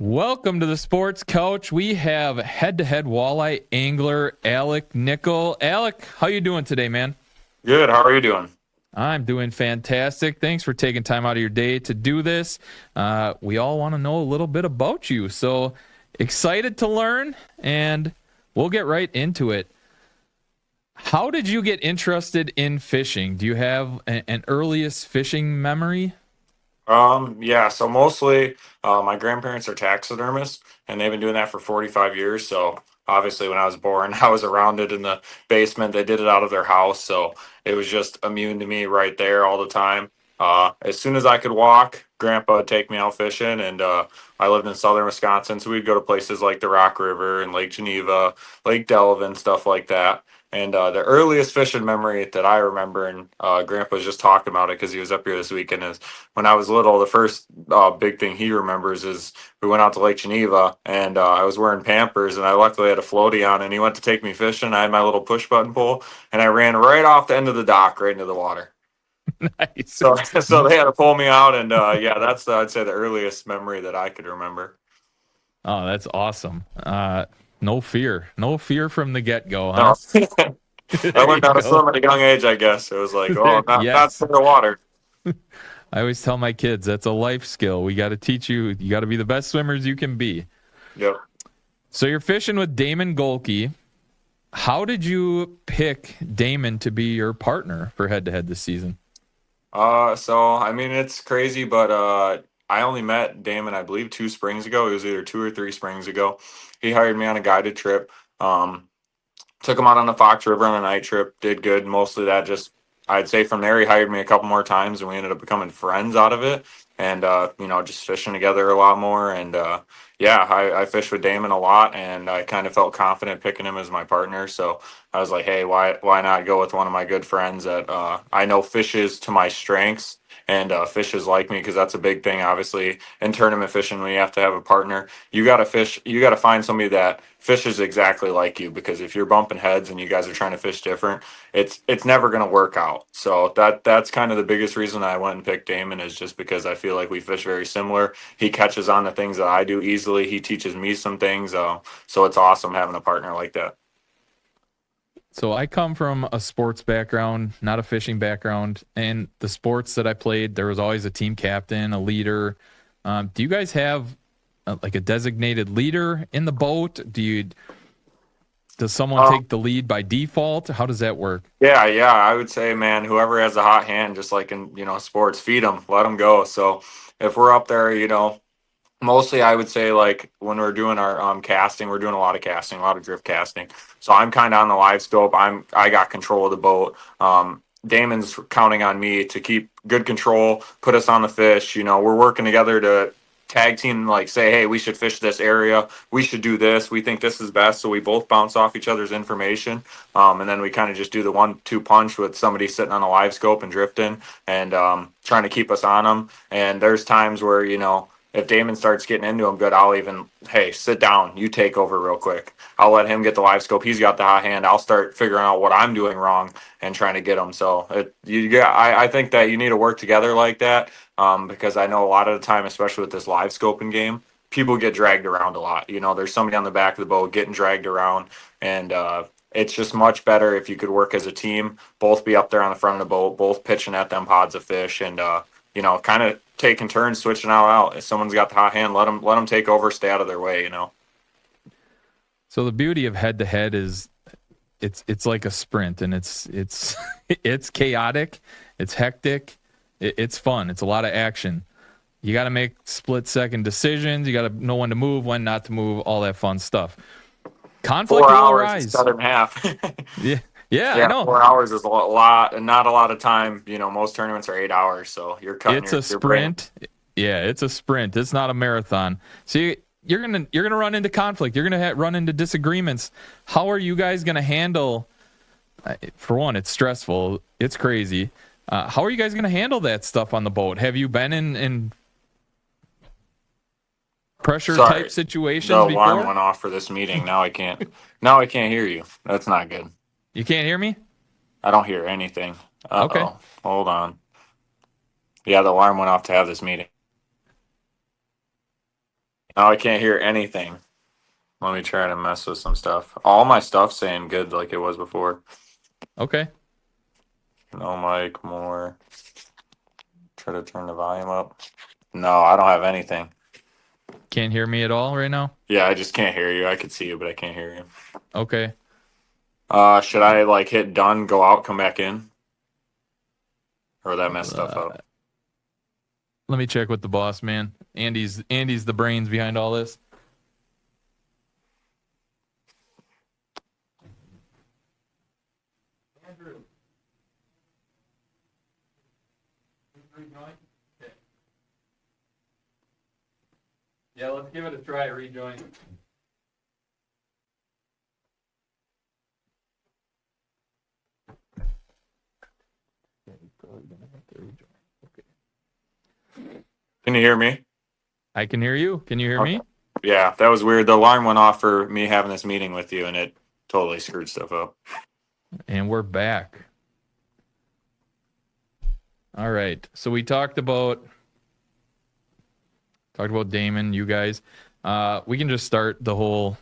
Welcome to the Sports Couch. We have head-to-head walleye angler Alec Nickel. Alec, how you doing today, man? Good. How are you doing? I'm doing fantastic. Thanks for taking time out of your day to do this. We all want to know a little bit about you, so excited to learn, and we'll get right into it. How did you get interested in fishing? Do you have an earliest fishing memory? Yeah, so mostly my grandparents are taxidermists and they've been doing that for 45 years. So obviously when I was born, I was around it in the basement. They did it out of their house, so it was just immune to me right there all the time. As soon as I could walk, Grandpa would take me out fishing, and I lived in southern Wisconsin, so we'd go to places like the Rock River and Lake Geneva, Lake Delavan, stuff like that. And the earliest fishing memory that I remember, and Grandpa was just talking about it because he was up here this weekend, is when I was little. The first big thing he remembers is we went out to Lake Geneva, and I was wearing Pampers, and I luckily had a floaty on, and he went to take me fishing. I had my little push button pole, and I ran right off the end of the dock, right into the water. Nice. So, so they had to pull me out, and yeah, that's I'd say the earliest memory that I could remember. Oh, that's awesome. No fear. No fear from the get-go, huh? No, I There you learned how to go. swim at a young age. I guess it was like, oh, not Yes. scared of water. I always tell my kids that's a life skill. We got to teach you. You got to be the best swimmers you can be. Yep. So you're fishing with Damon Golke. How did you pick Damon to be your partner for head to head this season? So I mean it's crazy, but I only met Damon, I believe, 2 springs ago. It was either 2 or 3 springs ago. He hired me on a guided trip. Took him out on the Fox River on a night trip. Did good. Mostly that just I'd say from there he hired me a couple more times and we ended up becoming friends out of it. And just fishing together a lot more. And yeah, I fished with Damon a lot and I kind of felt confident picking him as my partner. So I was like, hey, why not go with one of my good friends that I know fishes to my strengths and fishes like me, because that's a big thing obviously in tournament fishing when you have to have a partner. You got to find somebody that fishes exactly like you, because if you're bumping heads and you guys are trying to fish different, it's never going to work out. So that's kind of the biggest reason I went and picked Damon, is just because I feel like we fish very similar. He catches on to things that I do easily. He teaches me some things. So it's awesome having a partner like that. So I come from a sports background, not a fishing background, and the sports that I played, there was always a team captain, a leader. Do you guys have like a designated leader in the boat? Does someone Um, take the lead by default? How does that work? yeah, I would say, man, whoever has a hot hand, just like in sports, feed them, let them go. So if we're up there, mostly I would say like when we're doing our casting, we're doing a lot of casting, a lot of drift casting. So I'm kind of on the live scope. I got control of the boat. Damon's counting on me to keep good control, put us on the fish. We're working together to tag team, like say, hey, we should fish this area. We should do this. We think this is best. So we both bounce off each other's information. And then we kind of just do the 1-2 punch with somebody sitting on a live scope and drifting and trying to keep us on them. And there's times where, if Damon starts getting into him good, I'll even, hey, sit down. You take over real quick. I'll let him get the live scope. He's got the hot hand. I'll start figuring out what I'm doing wrong and trying to get him. So I think that you need to work together like that, because I know a lot of the time, especially with this live scoping game, people get dragged around a lot. There's somebody on the back of the boat getting dragged around, and it's just much better if you could work as a team, both be up there on the front of the boat, both pitching at them pods of fish, and kind of taking turns switching out. If someone's got the hot hand, let them take over, stay out of their way. So the beauty of head to head is it's like a sprint, and it's it's chaotic, it's hectic, it's fun, it's a lot of action. You got to make split second decisions. You got to know when to move, when not to move, all that fun stuff. Conflict four will hours is arise. cut in half. Yeah, yeah, I Yeah, know. 4 hours is a lot, and not a lot of time. Most tournaments are 8 hours, so you're cutting It's your a your brain. sprint. Yeah, it's a sprint. It's not a marathon. So you're gonna run into conflict. You're gonna run into disagreements. How are you guys gonna handle? For one, it's stressful. It's crazy. How are you guys gonna handle that stuff on the boat? Have you been in pressure type Sorry, the situations alarm before? went off for this meeting. Now I can't. Now I can't hear you. That's not good. You can't hear me? I don't hear anything. Okay. Uh-oh. Hold on. Yeah, the alarm went off to have this meeting. Now I can't hear anything. Let me try to mess with some stuff. All my stuff's saying good like it was before. Okay. No mic, more. Try to turn the volume up. No, I don't have anything. Can't hear me at all right now? Yeah, I just can't hear you. I could see you, but I can't hear you. Okay. Should I like hit done, go out, come back in? Or that mess stuff Uh, up? let me check with the boss, man. Andy's the brains behind all this. Andrew. Okay. Yeah, let's give it a try, rejoin. Can you hear me? I can hear you. Can you hear Okay. me? Yeah, that was weird. The alarm went off for me having this meeting with you, and it totally screwed stuff up. And we're back. All right. So we talked about Damon, you guys. We can just start the whole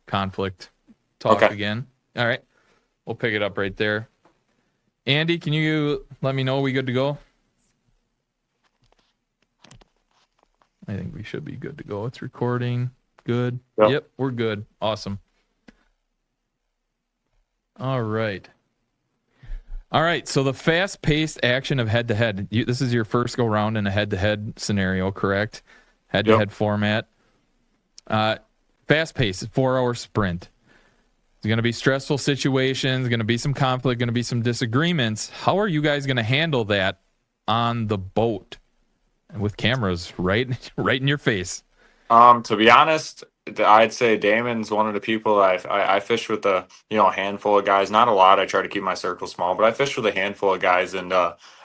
conflict talk Okay. again. All right. We'll pick it up right there. Andy, can you let me know we good to go? I think we should be good to go. It's recording. Good. Yep, we're good. Awesome. All right. All right. So the fast-paced action of head-to-head. This is your first go round in a head-to-head scenario, correct? Head-to-head format. Fast-paced, 4-hour sprint. There's going to be stressful situations, going to be some conflict, going to be some disagreements. How are you guys going to handle that on the boat with cameras right in your face? To be honest, I'd say Damon's one of the people I fish with a handful of guys. Not a lot. I try to keep my circle small, but I fish with a handful of guys, and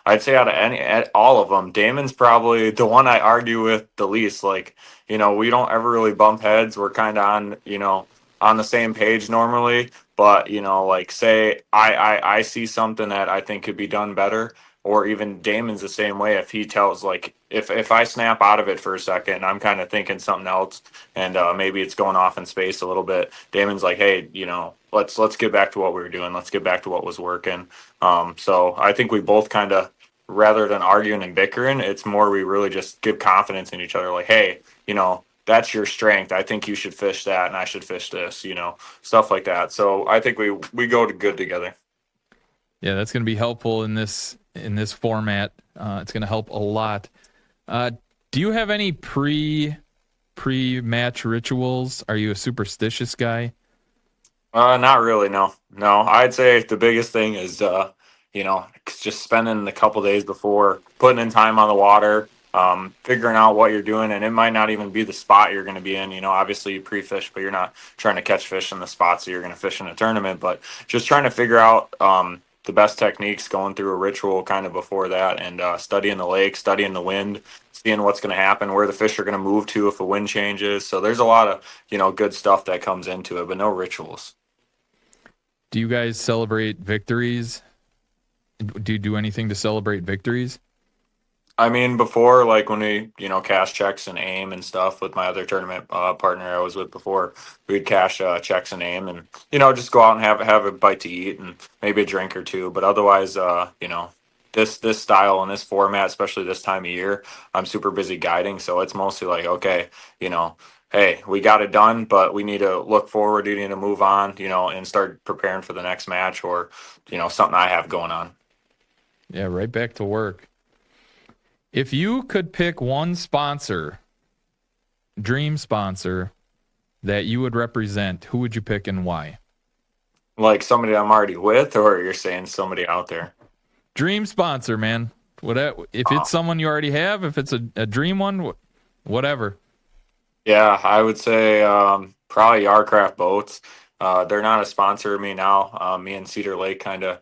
I'd say out of all of them, Damon's probably the one I argue with the least. Like we don't ever really bump heads. We're kind of on the same page normally, but like say I see something that I think could be done better. Or even Damon's the same way. If he tells like if I snap out of it for a second and I'm kind of thinking something else and maybe it's going off in space a little bit, Damon's like, hey, let's get back to what we were doing. Let's get back to what was working. So I think we both kind of rather than arguing and bickering, it's more we really just give confidence in each other. Like, hey, that's your strength. I think you should fish that, and I should fish this. Stuff like that. So I think we go to good together. Yeah, that's going to be helpful in this format. It's going to help a lot. Do you have any pre-match rituals? Are you a superstitious guy? Not really. No. I'd say the biggest thing is just spending the couple days before, putting in time on the water, figuring out what you're doing, and it might not even be the spot you're going to be in. Obviously you pre-fish, but you're not trying to catch fish in the spots that you're going to fish in a tournament. But just trying to figure out the best techniques, going through a ritual kind of before that, and studying the lake, studying the wind, seeing what's going to happen, where the fish are going to move to if the wind changes. So there's a lot of good stuff that comes into it, but no rituals. Do you guys celebrate victories? Do you do anything to celebrate victories? I mean, before, like when we, cash checks and aim and stuff with my other tournament partner I was with before, we'd cash checks and aim and, just go out and have a bite to eat and maybe a drink or two. But otherwise, this style and this format, especially this time of year, I'm super busy guiding. So it's mostly like, okay, hey, we got it done, but we need to look forward. We need to move on, and start preparing for the next match or, something I have going on. Yeah, right back to work. If you could pick one sponsor, dream sponsor, that you would represent, who would you pick and why? Like somebody I'm already with, or you're saying somebody out there? Dream sponsor, man. Whatever. If it's someone you already have, if it's a dream one, whatever. Yeah, I would say probably Yarcraft Boats. They're not a sponsor of me now. Me and Cedar Lake kind of,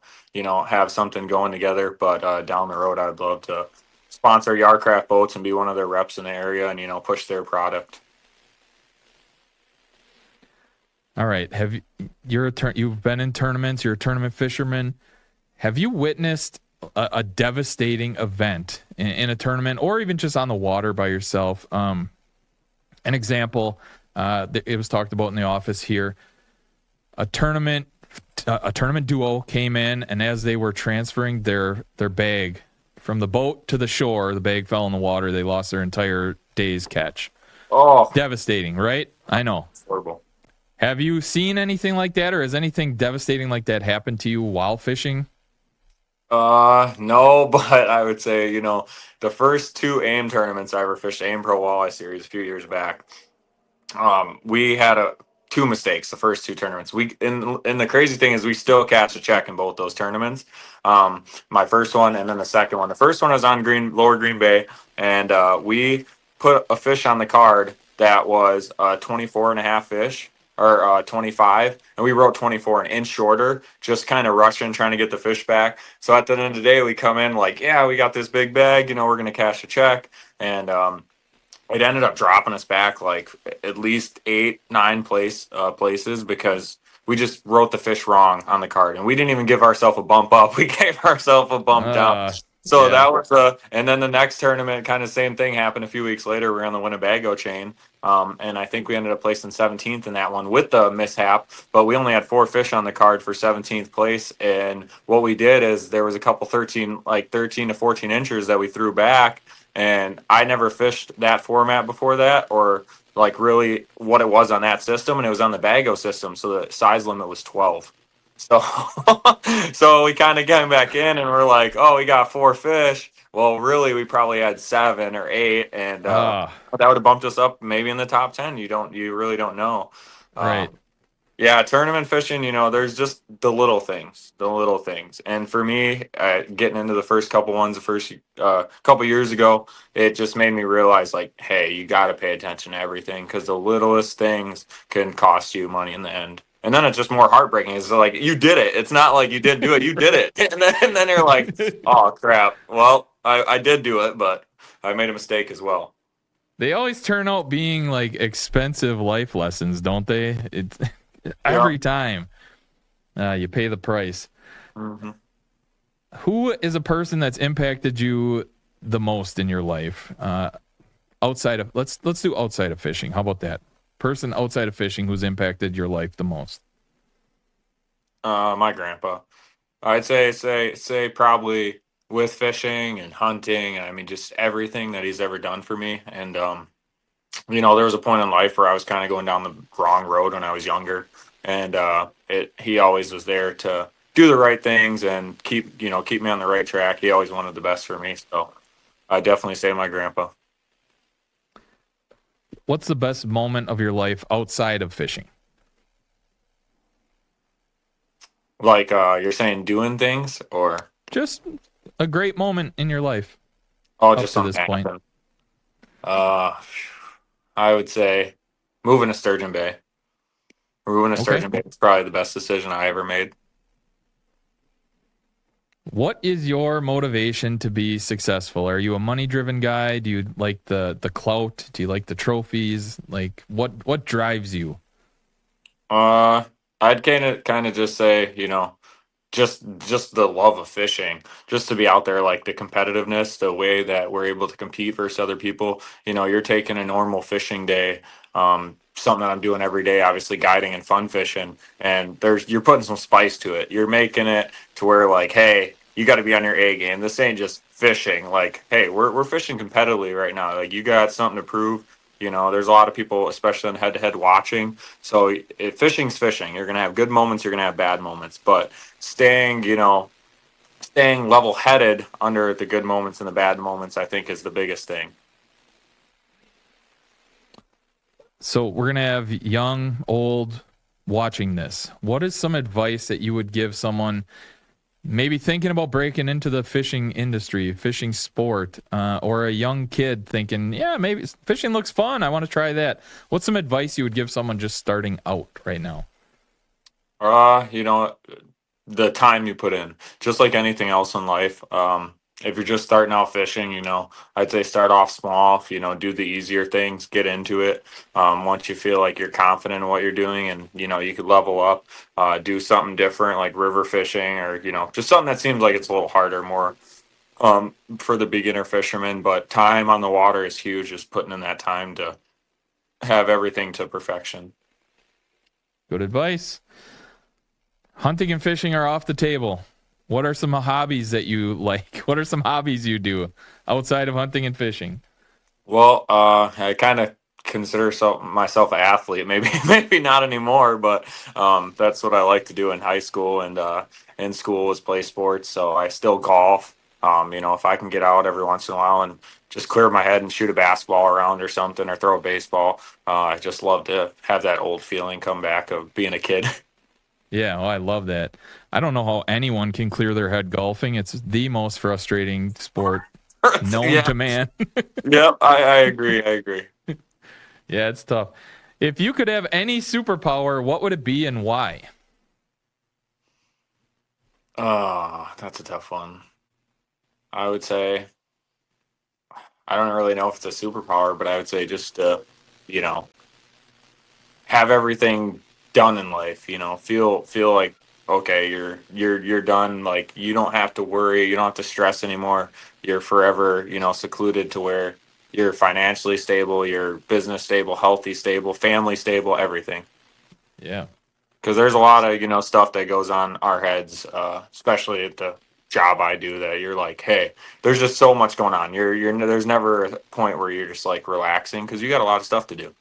have something going together. But down the road, I'd love to sponsor Yarcraft Boats and be one of their reps in the area and, push their product. All right. You've been in tournaments. You're a tournament fisherman. Have you witnessed a devastating event in a tournament, or even just on the water by yourself? An example, it was talked about in the office here. A tournament duo came in, and as they were transferring their bag from the boat to the shore, the bag fell in the water. They lost their entire day's catch. Oh, Devastating, right? I know. it's horrible. Have you seen anything like that, or has anything devastating like that happened to you while fishing? No, but I would say, the first two AIM tournaments I ever fished, AIM Pro Walleye Series a few years back, we had two mistakes the first two tournaments. And the crazy thing is we still cashed a check in both those tournaments. My first one and then the second one. The first one was on Lower Green Bay, and we put a fish on the card that was 24 and a half fish or 25, and we wrote 24 an inch shorter, just kind of rushing, trying to get the fish back. So at the end of the day, we come in like, yeah, we got this big bag, we're going to cash a check. And it ended up dropping us back like at least 8, 9 places because we just wrote the fish wrong on the card, and we didn't even give ourselves a bump up. We gave ourselves a bump down. So Yeah. that was and then the next tournament, kind of same thing happened a few weeks later. We were on the Winnebago chain, and I think we ended up placing 17th in that one with the mishap. But we only had 4 fish on the card for 17th place, and what we did is there was a couple 13 to 14 inchers that we threw back, and I never fished that format before that, or like really what it was on that system, and it was on the Bago system, so the size limit was 12. So so we kind of came back in and we're like, oh, we got 4 fish. Well, really, we probably had 7 or 8, and Ah, that would have bumped us up maybe in the top 10. You really don't know. right. Um, yeah, tournament fishing, there's just the little things. And for me, getting into the first couple ones, the first couple years ago, it just made me realize, like, hey, you got to pay attention to everything because the littlest things can cost you money in the end. And then it's just more heartbreaking. It's like, you did it. It's not like you didn't do it. You did it. And then you're like, oh, crap. Well, I did do it, but I made a mistake as well. They always turn out being like expensive life lessons, don't they? It's Yeah. every time you pay the price. Hmm. Who is a person that's impacted you the most in your life? Outside of let's do outside of fishing. How about that? Person outside of fishing who's impacted your life the most. My grandpa. I'd say probably with fishing and hunting. I mean, just everything that he's ever done for me. And there was a point in life where I was kind of going down the wrong road when I was younger, and he always was there to do the right things and keep me on the right track. He always wanted the best for me, so I definitely say my grandpa. What's the best moment of your life outside of fishing? Like you're saying, doing things or Just a great moment in your life up just to this something point. happened. Uh, I would say moving to Sturgeon Bay. Moving to Okay. Sturgeon Bay is probably the best decision I ever made. What is your motivation to be successful? Are you a money driven guy? Do you like the clout? Do you like the trophies? Like what drives you? Uh, I'd kind of just say, just the love of fishing, just to be out there, like the competitiveness, the way that we're able to compete versus other people. You're taking a normal fishing day, something that I'm doing every day, obviously guiding and fun fishing, and you're putting some spice to it. You're making it to where like, hey, you got to be on your A game. This ain't just fishing. Like, hey, we're fishing competitively right now. Like, you got something to prove. There's a lot of people, especially on head to head, watching. So fishing's fishing. You're gonna have good moments. You're gonna have bad moments, but staying level headed under the good moments and the bad moments, I think is the biggest thing. So we're gonna have young, old watching this. What is some advice that you would give someone maybe thinking about breaking into the fishing industry, fishing sport, or a young kid thinking, yeah, maybe fishing looks fun. I want to try that. What's some advice you would give someone just starting out right now? Uh, you know, the time you put in, just like anything else in life. If you're just starting out fishing, I'd say start off small, do the easier things, get into it. Once you feel like you're confident in what you're doing and, you could level up, do something different like river fishing or, just something that seems like it's a little harder, more for the beginner fisherman. But time on the water is huge, just putting in that time to have everything to perfection. Good advice. Hunting and fishing are off the table. What are some hobbies that you like? What are some hobbies you do outside of hunting and fishing? Well, I kind of consider myself an athlete. Maybe maybe not anymore, but that's what I like to do in high school and in school was play sports. So I still golf. If I can get out every once in a while and just clear my head and shoot a basketball around or something or throw a baseball, I just love to have that old feeling come back of being a kid. Yeah, I love that. I don't know how anyone can clear their head golfing. It's the most frustrating sport known Yeah, to man. yeah, I agree. I agree. Yeah, it's tough. If you could have any superpower, what would it be and why? Oh, that's a tough one. I would say I don't really know if it's a superpower, but I would say just you know, have everything done in life. Feel like okay, you're done. Like you don't have to worry, you don't have to stress anymore. You're forever, secluded to where you're financially stable, you're business stable, healthy stable, family stable, everything. Yeah. Because there's a lot of stuff that goes on our heads, especially at the job I do. That you're like, hey, there's just so much going on. You're there's never a point where you're just like relaxing because you got a lot of stuff to do.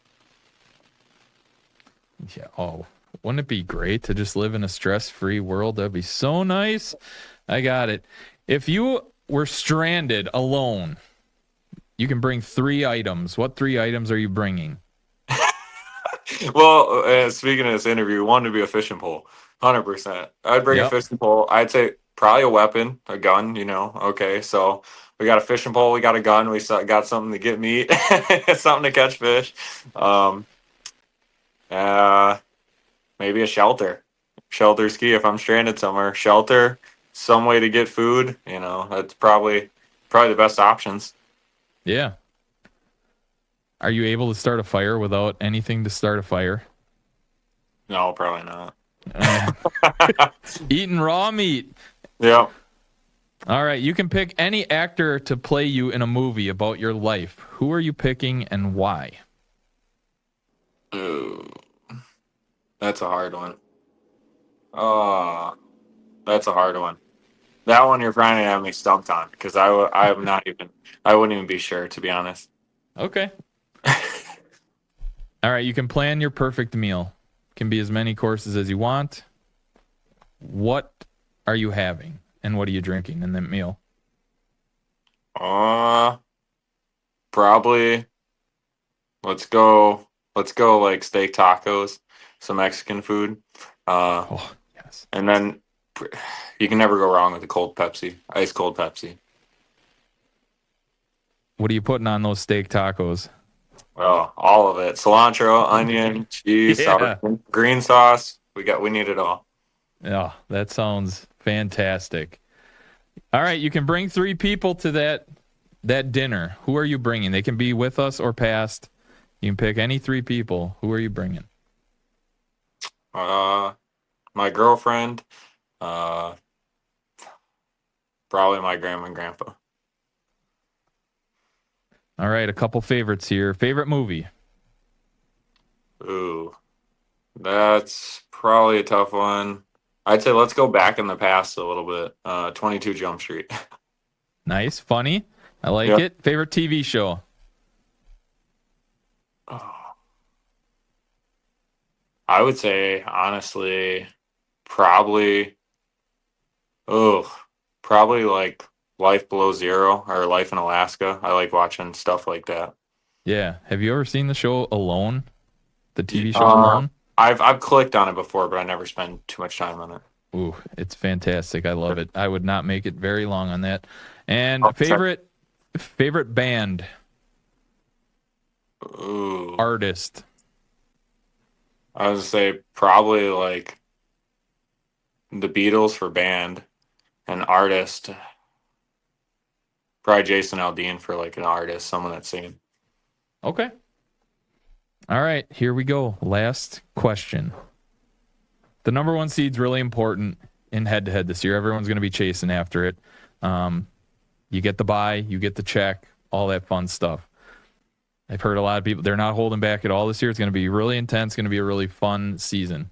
Yeah. Oh, wouldn't it be great to just live in a stress-free world? That'd be so nice. I got it. If you were stranded alone, you can bring 3 items. What 3 items are you bringing? Well, speaking of this interview, one to be a fishing pole, 100%. I'd bring a Yep. fishing pole. I'd say probably a weapon, a gun. Okay, so we got a fishing pole, we got a gun, got something to get meat, something to catch fish. Um, uh, Maybe a shelter's key if I'm stranded somewhere. Shelter, some way to get food. That's probably the best options. Yeah. Are you able to start a fire without anything to start a fire? No, probably not. Uh, Eating raw meat. Yeah. All right. You can pick any actor to play you in a movie about your life. Who are you picking and why? Ooh, that's a hard one. Oh, that's a hard one. That one you're trying to have me stumped on because I'm not even I wouldn't even be sure to be honest. Okay. All right. You can plan your perfect meal. Can be as many courses as you want. What are you having and what are you drinking in that meal? uh Probably let's go like steak tacos, some Mexican food. Uh Oh, yes. and then you can never go wrong with a cold Pepsi, ice cold Pepsi. What are you putting on those steak tacos? Well, all of it. Cilantro, onion, cheese, sour Yeah. cream, green sauce. We need it all. Yeah. That sounds fantastic. All right. You can bring 3 people to that dinner. Who are you bringing? They can be with us or past. You can pick any 3 people. Who are you bringing? Uh my girlfriend, uh probably my grandma and grandpa. All right. A couple favorites here. Favorite movie? Ooh, that's probably a tough one. I'd say let's go back in the past a little bit. 22 Jump Street. Nice. Funny. I like Yeah. it. Favorite TV show? Oh, I would say honestly, probably oh, probably like Life Below Zero or Life in Alaska. I like watching stuff like that. Yeah. Have you ever seen the show Alone? The Y- TV show Uh, Alone? I've clicked on it before, but I never spend too much time on it. Ooh, it's fantastic. I love it. I would not make it very long on that. Oh, And sorry. favorite band, Ooh, artist. I would say probably like the Beatles for band, an artist, probably Jason Aldean for like an artist, someone that's singing. Okay. All right, here we go. Last question. The number 1 seed's really important in head to head this year. Everyone's going to be chasing after it. You get the buy, you get the check, all that fun stuff. I've heard a lot of people, they're not holding back at all this year. It's going to be really intense. It's going to be a really fun season.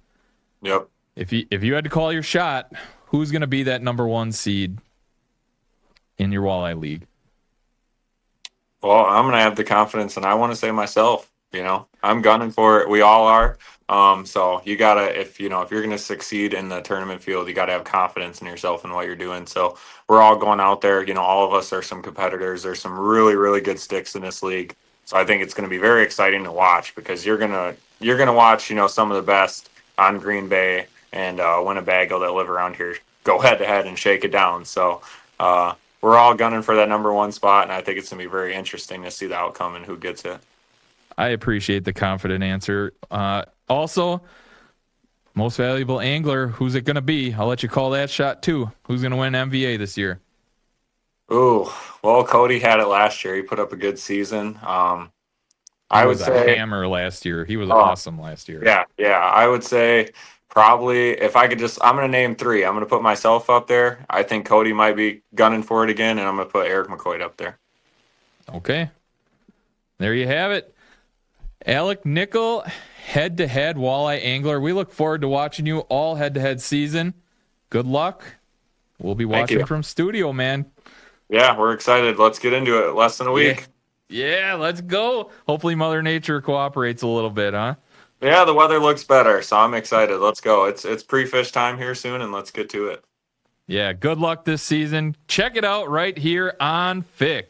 Yep. If you had to call your shot, who's going to be that number 1 seed in your Walleye League? Well, I'm going to have the confidence, and I want to say myself. I'm gunning for it. We all are. So you gotta, if you're going to succeed in the tournament field, you got to have confidence in yourself and what you're doing. So we're all going out there. All of us are some competitors. There's some really, really good sticks in this league. So I think it's going to be very exciting to watch, because you're gonna watch some of the best on Green Bay and Winnebago that live around here go head to head and shake it down. So we're all gunning for that number 1 spot, and I think it's going to be very interesting to see the outcome and who gets it. I appreciate the confident answer. Also, most valuable angler, who's it going to be? I'll let you call that shot too. Who's going to win MVA this year? Ooh, well, Cody had it last year. He put up a good season. I would was a say hammer last year. He was awesome last year. Yeah. I would say probably, if I could I'm going to name 3. I'm going to put myself up there. I think Cody might be gunning for it again, and I'm going to put Eric McCoy up there. Okay. There you have it. Alec Nickel, head-to-head walleye angler. We look forward to watching you all head-to-head season. Good luck. We'll be watching from studio, man. Yeah, we're excited. Let's get into it. Less than a week. Yeah, let's go. Hopefully Mother Nature cooperates a little bit, huh? Yeah, the weather looks better, so I'm excited. Let's go. It's pre-fish time here soon, and let's get to it. Yeah, good luck this season. Check it out right here on Fix.